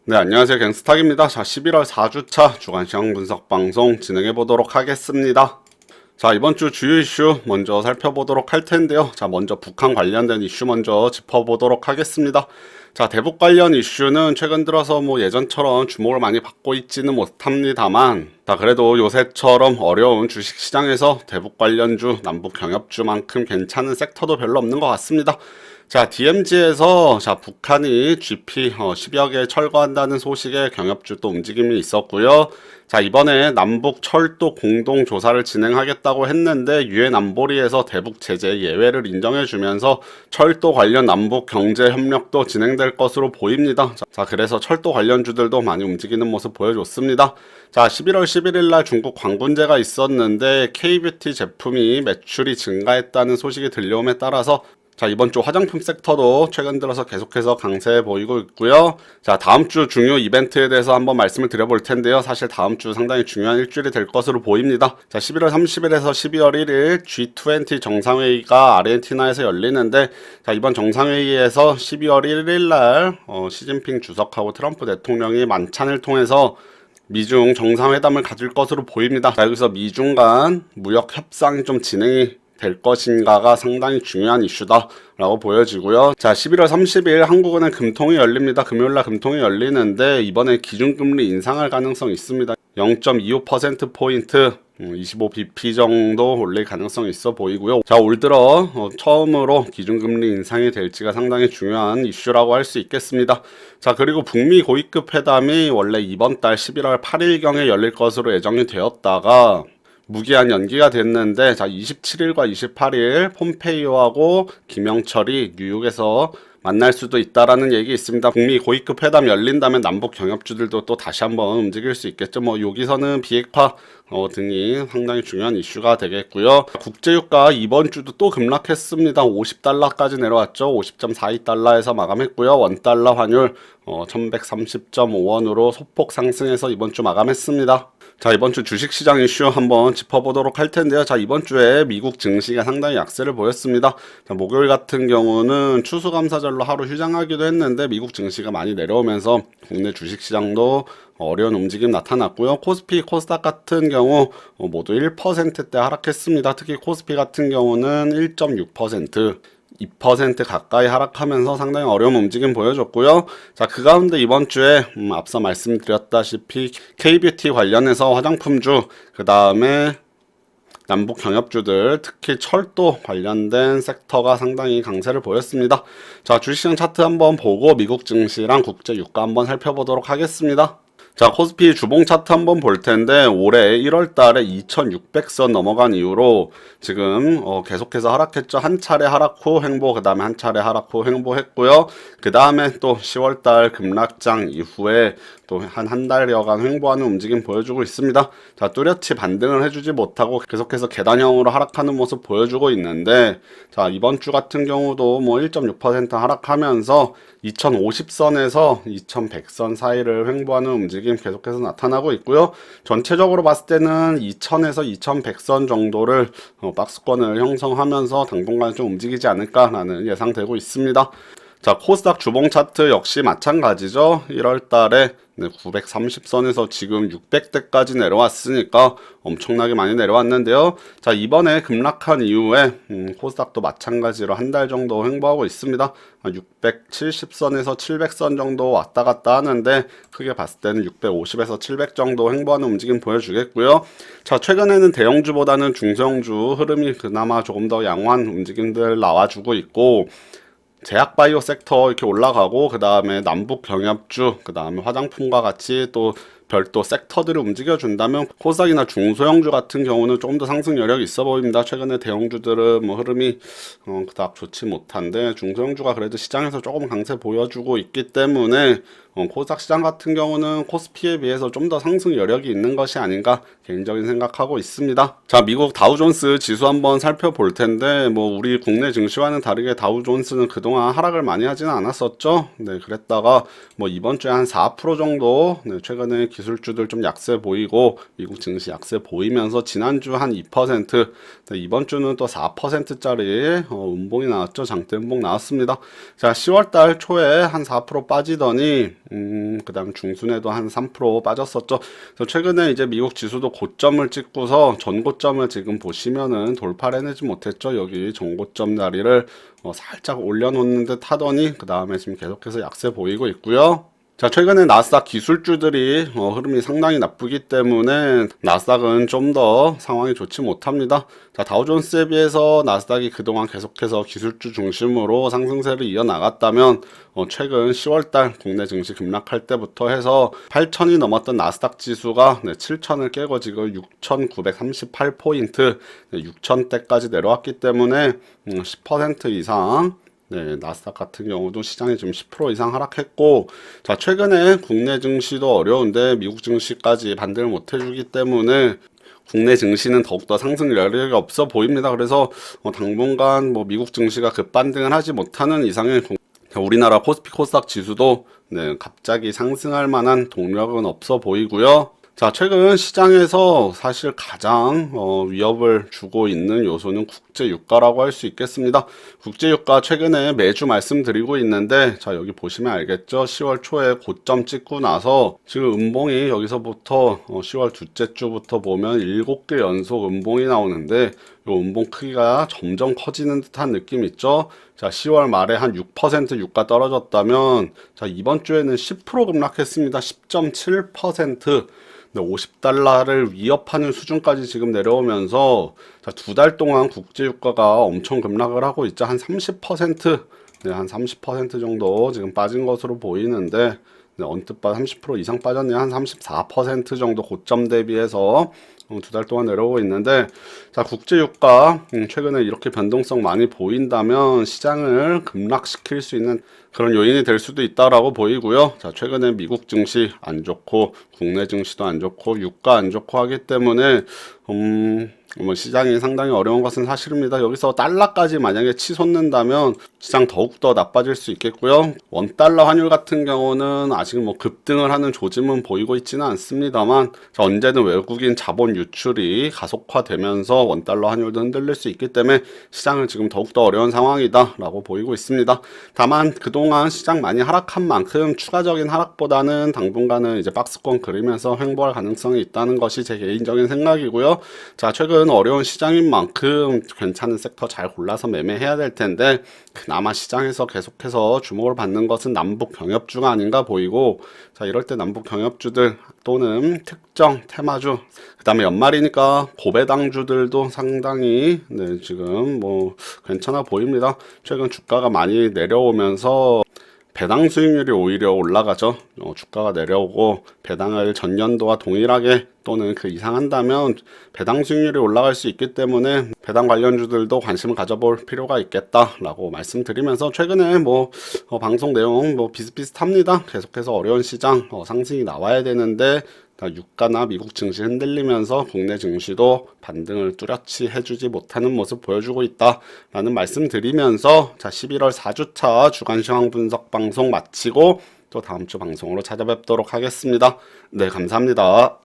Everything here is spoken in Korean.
네, 안녕하세요. 갱스탁입니다. 자, 11월 4주차 주간시장 분석 방송 진행해 보도록 하겠습니다. 자, 이번 주 주요 이슈 먼저 살펴보도록 할 텐데요. 자, 먼저 북한 관련된 이슈 먼저 짚어보도록 하겠습니다. 자, 대북 관련 이슈는 최근 들어서 뭐 예전처럼 주목을 많이 받고 있지는 못합니다만, 자, 그래도 요새처럼 어려운 주식시장에서 대북 관련주, 남북 경협주만큼 괜찮은 섹터도 별로 없는 것 같습니다. 자, DMZ에서 북한이 GP 10여 개 철거한다는 소식에 경협주 또 움직임이 있었고요. 자, 이번에 남북 철도 공동 조사를 진행하겠다고 했는데 유엔 안보리에서 대북 제재 예외를 인정해주면서 철도 관련 남북 경제 협력도 진행될 것으로 보입니다. 자, 그래서 철도 관련주들도 많이 움직이는 모습 보여줬습니다. 자, 11월 11일 날 중국 광군제가 있었는데 K뷰티 제품이 매출이 증가했다는 소식이 들려옴에 따라서 자, 이번 주 화장품 섹터도 최근 들어서 계속해서 강세 보이고 있고요. 자, 다음 주 중요 이벤트에 대해서 한번 말씀을 드려볼 텐데요. 사실 다음 주 상당히 중요한 일주일이 될 것으로 보입니다. 자, 11월 30일에서 12월 1일 G20 정상회의가 아르헨티나에서 열리는데, 자, 이번 정상회의에서 12월 1일 날 시진핑 주석하고 트럼프 대통령이 만찬을 통해서 미중 정상회담을 가질 것으로 보입니다. 자, 여기서 미중 간 무역 협상이 좀 진행이 될 것인가가 상당히 중요한 이슈다라고 보여지고요. 자, 11월 30일 한국은행 금통이 열립니다. 금요일날 금통이 열리는데 이번에 기준금리 인상할 가능성이 있습니다. 0.25%포인트 25bp 정도 올릴 가능성이 있어 보이고요. 자, 올 들어 처음으로 기준금리 인상이 될지가 상당히 중요한 이슈라고 할 수 있겠습니다. 자, 그리고 북미 고위급 회담이 원래 이번 달 11월 8일경에 열릴 것으로 예정이 되었다가 무기한 연기가 됐는데, 자, 27일과 28일 폼페이오하고 김영철이 뉴욕에서 만날 수도 있다라는 얘기 있습니다. 북미 고위급 회담 열린다면 남북 경협주들도 또 다시 한번 움직일 수 있겠죠. 뭐 여기서는 비핵화 등이 상당히 중요한 이슈가 되겠고요. 국제유가 이번 주도 또 급락했습니다. 50달러까지 내려왔죠. 50.42달러에서 마감했고요. 원달러 환율 1130.5원으로 소폭 상승해서 이번 주 마감했습니다. 자, 이번 주 주식시장 이슈 한번 짚어보도록 할 텐데요. 자, 이번 주에 미국 증시가 상당히 약세를 보였습니다. 자, 목요일 같은 경우는 추수감사절로 하루 휴장하기도 했는데 미국 증시가 많이 내려오면서 국내 주식시장도 어려운 움직임 나타났고요. 코스피, 코스닥 같은 경우 모두 1%대 하락했습니다. 특히 코스피 같은 경우는 1.6%, 2% 가까이 하락하면서 상당히 어려운 움직임 보여줬고요. 자, 그 가운데 이번 주에 앞서 말씀드렸다시피 K뷰티 관련해서 화장품주, 그 다음에 남북 경협주들, 특히 철도 관련된 섹터가 상당히 강세를 보였습니다. 자, 주식시장 차트 한번 보고 미국 증시랑 국제 유가 한번 살펴보도록 하겠습니다. 자, 코스피 주봉 차트 한번 볼 텐데 올해 1월 달에 2600선 넘어간 이후로 지금 계속해서 하락했죠. 한 차례 하락 후 횡보, 그 다음에 한 차례 하락 후 횡보했고요. 그 다음에 또 10월 달 급락장 이후에 또 한 달여간 횡보하는 움직임 보여주고 있습니다. 자, 뚜렷이 반등을 해주지 못하고 계속해서 계단형으로 하락하는 모습 보여주고 있는데, 자, 이번 주 같은 경우도 뭐 1.6% 하락하면서 2050선에서 2100선 사이를 횡보하는 움직임 계속해서 나타나고 있고요. 전체적으로 봤을 때는 2000에서 2100선 정도를 박스권을 형성하면서 당분간 좀 움직이지 않을까라는 예상되고 있습니다. 자, 코스닥 주봉 차트 역시 마찬가지죠. 1월 달에 930선에서 지금 600대까지 내려왔으니까 엄청나게 많이 내려왔는데요. 자, 이번에 급락한 이후에 코스닥도 마찬가지로 한 달 정도 횡보하고 있습니다. 670선에서 700선 정도 왔다 갔다 하는데 크게 봤을 때는 650에서 700 정도 횡보하는 움직임 보여주겠고요. 자, 최근에는 대형주보다는 중소형주 흐름이 그나마 조금 더 양호한 움직임들 나와주고 있고, 제약바이오 섹터 이렇게 올라가고, 그 다음에 남북 경협주, 그 다음에 화장품과 같이 또 별도 섹터들을 움직여준다면 코스닥이나 중소형주 같은 경우는 조금 더 상승 여력이 있어 보입니다. 최근에 대형주들은 뭐 흐름이 그닥 좋지 못한데 중소형주가 그래도 시장에서 조금 강세 보여주고 있기 때문에 코스닥 시장 같은 경우는 코스피에 비해서 좀 더 상승 여력이 있는 것이 아닌가 개인적인 생각하고 있습니다. 자, 미국 다우존스 지수 한번 살펴볼 텐데 뭐 우리 국내 증시와는 다르게 다우존스는 그동안 하락을 많이 하지는 않았었죠. 네, 그랬다가 뭐 이번 주에 한 4% 정도 최근에 기술주들 좀 약세 보이고 미국 증시 약세 보이면서 지난주 한 2%, 이번 주는 또 4%짜리 음봉이 나왔죠. 장대 음봉 나왔습니다. 자, 10월달 초에 한 4% 빠지더니 그다음 중순에도 한 3% 빠졌었죠. 그래서 최근에 이제 미국 지수도 고점을 찍고서 전고점을 지금 보시면은 돌파를 해내지 못했죠. 여기 전고점 자리를 살짝 올려놓는 듯 하더니 그 다음에 지금 계속해서 약세 보이고 있고요. 자, 최근에 나스닥 기술주들이 흐름이 상당히 나쁘기 때문에 나스닥은 좀 더 상황이 좋지 못합니다. 자, 다우존스에 비해서 나스닥이 그동안 계속해서 기술주 중심으로 상승세를 이어나갔다면 최근 10월달 국내 증시 급락할 때부터 해서 8,000이 넘었던 나스닥 지수가 7,000을 깨고 지금 6,938포인트, 6,000대까지 내려왔기 때문에 10% 이상 나스닥 같은 경우도 시장이 지금 10% 이상 하락했고, 자, 최근에 국내 증시도 어려운데 미국 증시까지 반등을 못 해주기 때문에 국내 증시는 더욱더 상승 여력이 없어 보입니다. 그래서 당분간 미국 증시가 급반등을 하지 못하는 이상의 우리나라 코스피 코스닥 지수도 갑자기 상승할 만한 동력은 없어 보이고요. 자, 최근 시장에서 사실 가장 위협을 주고 있는 요소는 국제유가라고 할 수 있겠습니다. 국제유가 최근에 매주 말씀드리고 있는데, 자, 여기 보시면 알겠죠? 10월 초에 고점 찍고 나서 지금 음봉이 여기서부터 10월 둘째 주부터 보면 7개 연속 음봉이 나오는데, 이 음봉 크기가 점점 커지는 듯한 느낌 있죠? 자, 10월 말에 한 6% 유가 떨어졌다면, 자, 이번 주에는 10% 급락했습니다. 10.7%. 50달러를 위협하는 수준까지 지금 내려오면서, 자, 2달 동안 국제유가가 엄청 급락을 하고 있죠. 한 30%, 한 30% 정도 지금 빠진 것으로 보이는데, 언뜻 봐 30% 이상 빠졌네요. 한 34% 정도 고점 대비해서 2달 동안 내려오고 있는데, 자, 국제유가 최근에 이렇게 변동성 많이 보인다면 시장을 급락시킬 수 있는 그런 요인이 될 수도 있다라고 보이고요. 자, 최근에 미국 증시 안 좋고 국내 증시도 안 좋고 유가 안 좋고 하기 때문에 시장이 상당히 어려운 것은 사실입니다. 여기서 달러까지 만약에 치솟는다면 시장 더욱더 나빠질 수 있겠고요. 원달러 환율 같은 경우는 아직 급등을 하는 조짐은 보이고 있지는 않습니다만, 자, 언제든 외국인 자본 유출이 가속화되면서 원달러 환율도 흔들릴 수 있기 때문에 시장은 지금 더욱더 어려운 상황이다 라고 보이고 있습니다. 다만 그동안 시장 많이 하락한 만큼 추가적인 하락보다는 당분간은 이제 박스권 그리면서 횡보할 가능성이 있다는 것이 제 개인적인 생각이고요. 자, 최근 어려운 시장인 만큼 괜찮은 섹터 잘 골라서 매매해야 될 텐데, 그나마 시장에서 계속해서 주목을 받는 것은 남북 경협주가 아닌가 보이고, 자, 이럴 때 남북 경협주들 또는 특정 테마주, 그 다음에 연말이니까 고배당주들도 상당히 지금 괜찮아 보입니다. 최근 주가가 많이 내려오면서 배당 수익률이 오히려 올라가죠. 주가가 내려오고 배당을 전년도와 동일하게 또는 그 이상 한다면 배당 수익률이 올라갈 수 있기 때문에 배당 관련주들도 관심을 가져볼 필요가 있겠다라고 말씀드리면서, 최근에 방송 내용 비슷비슷합니다. 계속해서 어려운 시장 상승이 나와야 되는데 유가나 미국 증시 흔들리면서 국내 증시도 반등을 뚜렷이 해주지 못하는 모습 보여주고 있다라는 말씀 드리면서, 자, 11월 4주차 주간 시황 분석 방송 마치고 또 다음 주 방송으로 찾아뵙도록 하겠습니다. 네, 감사합니다.